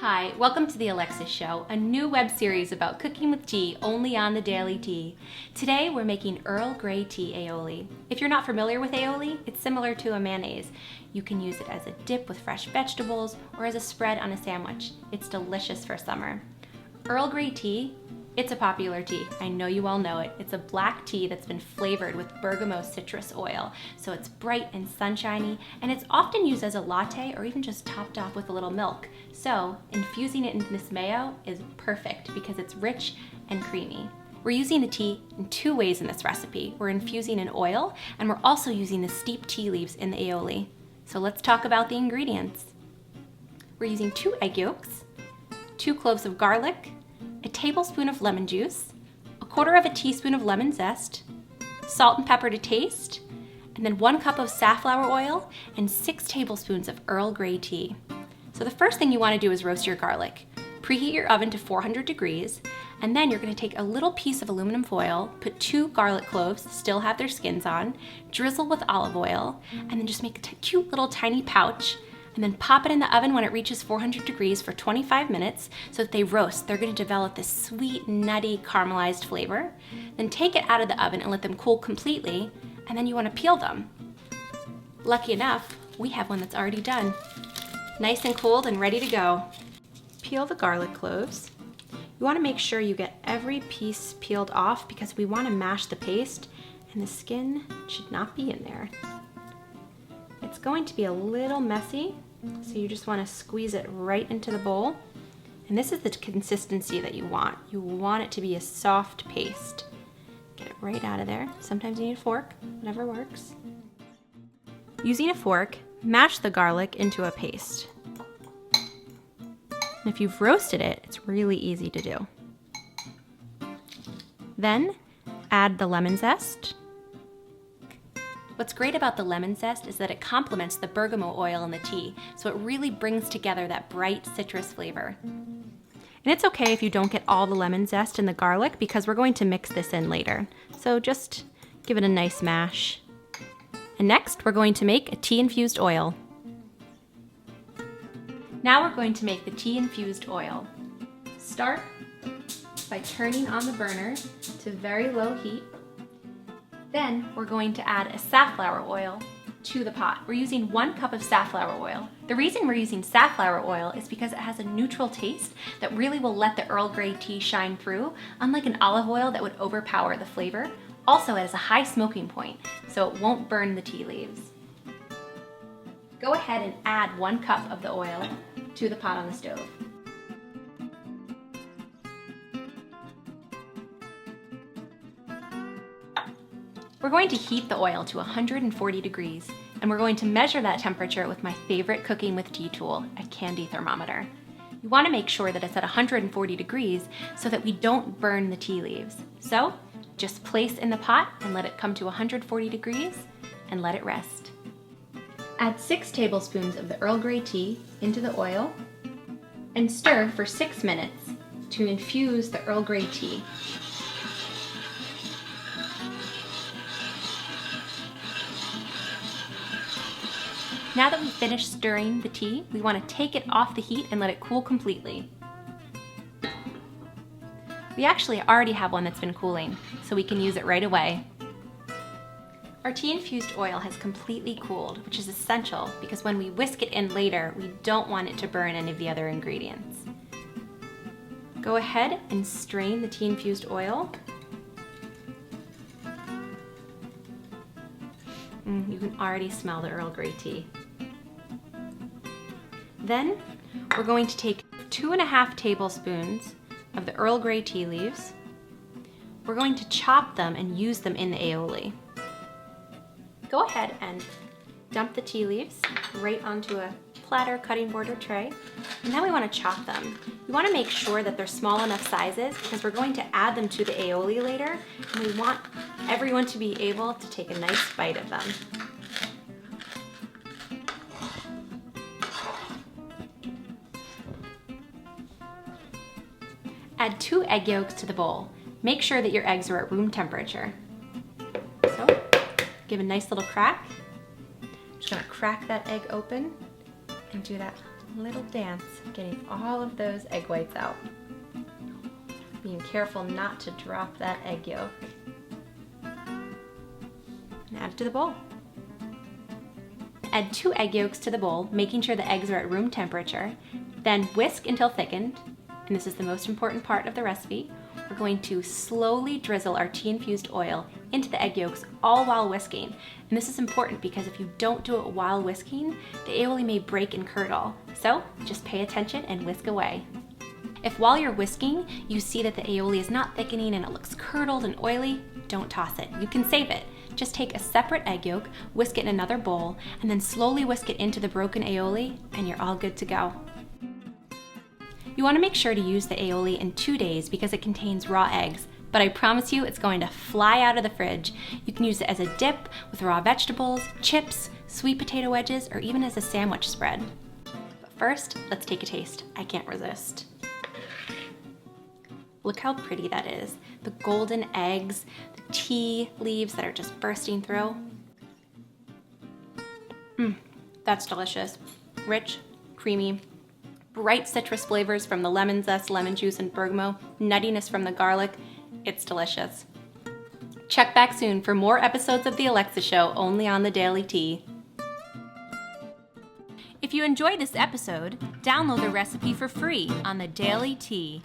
Hi, welcome to the Alexis Show, a new web series about cooking with tea only on the Daily Tea. Today we're making Earl Grey tea aioli. If you're not familiar with aioli, it's similar to a mayonnaise. You can use it as a dip with fresh vegetables or as a spread on a sandwich. It's delicious for summer. Earl Grey tea, it's a popular tea. I know you all know it. It's a black tea that's been flavored with bergamot citrus oil, so it's bright and sunshiny, and it's often used as a latte or even just topped off with a little milk. So infusing it in this mayo is perfect because it's rich and creamy. We're using the tea in two ways in this recipe. We're infusing in oil, and we're also using the steeped tea leaves in the aioli. So let's talk about the ingredients. We're using 2 egg yolks, 2 cloves of garlic, a tablespoon of lemon juice, 1/4 teaspoon of lemon zest, salt and pepper to taste, and then 1 cup of safflower oil and 6 tablespoons of Earl Grey tea. So the first thing you want to do is roast your garlic. Preheat your oven to 400 degrees, and then you're going to take a little piece of aluminum foil, put 2 garlic cloves, still have their skins on, drizzle with olive oil, and then just make a cute little tiny pouch, and then pop it in the oven when it reaches 400 degrees for 25 minutes so that they roast. They're going to develop this sweet, nutty, caramelized flavor. Then take it out of the oven and let them cool completely, and then you want to peel them. Lucky enough, we have one that's already done. Nice and cooled and ready to go. Peel the garlic cloves. You want to make sure you get every piece peeled off because we want to mash the paste, and the skin should not be in there. It's going to be a little messy, so you just want to squeeze it right into the bowl. And this is the consistency that you want. You want it to be a soft paste. Get it right out of there. Sometimes you need a fork, whatever works. Using a fork, mash the garlic into a paste. And if you've roasted it, it's really easy to do. Then add the lemon zest. What's great about the lemon zest is that it complements the bergamot oil in the tea, so it really brings together that bright citrus flavor. And it's okay if you don't get all the lemon zest in the garlic because we're going to mix this in later. So just give it a nice mash. And next, we're going to make a tea-infused oil. Now we're going to make the tea-infused oil. Start by turning on the burner to very low heat. Then we're going to add a safflower oil to the pot. We're using 1 cup of safflower oil. The reason we're using safflower oil is because it has a neutral taste that really will let the Earl Grey tea shine through, unlike an olive oil that would overpower the flavor. Also, it has a high smoking point, so it won't burn the tea leaves. Go ahead and add 1 cup of the oil to the pot on the stove. We're going to heat the oil to 140 degrees, and we're going to measure that temperature with my favorite cooking with tea tool, a candy thermometer. You want to make sure that it's at 140 degrees so that we don't burn the tea leaves. So just place in the pot and let it come to 140 degrees and let it rest. Add 6 tablespoons of the Earl Grey tea into the oil and stir for 6 minutes to infuse the Earl Grey tea. Now that we've finished stirring the tea, we want to take it off the heat and let it cool completely. We actually already have one that's been cooling, so we can use it right away. Our tea-infused oil has completely cooled, which is essential because when we whisk it in later, we don't want it to burn any of the other ingredients. Go ahead and strain the tea-infused oil. You can already smell the Earl Grey tea. Then we're going to take 2.5 tablespoons of the Earl Grey tea leaves. We're going to chop them and use them in the aioli. Go ahead and dump the tea leaves right onto a platter, cutting board, or tray. And then we want to chop them. You want to make sure that they're small enough sizes because we're going to add them to the aioli later, and we want everyone to be able to take a nice bite of them. Add 2 egg yolks to the bowl. Make sure that your eggs are at room temperature. So, give a nice little crack. I'm just gonna crack that egg open and do that little dance, getting all of those egg whites out. Being careful not to drop that egg yolk. And add it to the bowl. Add 2 egg yolks to the bowl, making sure the eggs are at room temperature. Then whisk until thickened, and this is the most important part of the recipe. We're going to slowly drizzle our tea-infused oil into the egg yolks, all while whisking. And this is important because if you don't do it while whisking, the aioli may break and curdle. So just pay attention and whisk away. If while you're whisking, you see that the aioli is not thickening and it looks curdled and oily, don't toss it. You can save it. Just take a separate egg yolk, whisk it in another bowl, and then slowly whisk it into the broken aioli, and you're all good to go. You want to make sure to use the aioli in 2 days because it contains raw eggs, but I promise you it's going to fly out of the fridge. You can use it as a dip with raw vegetables, chips, sweet potato wedges, or even as a sandwich spread. But first, let's take a taste. I can't resist. Look how pretty that is. The golden eggs, the tea leaves that are just bursting through. That's delicious. Rich, creamy, bright citrus flavors from the lemon zest, lemon juice, and bergamot, nuttiness from the garlic. It's delicious. Check back soon for more episodes of The Alexis Show, only on the Daily Tea. If you enjoyed this episode, download the recipe for free on the Daily Tea.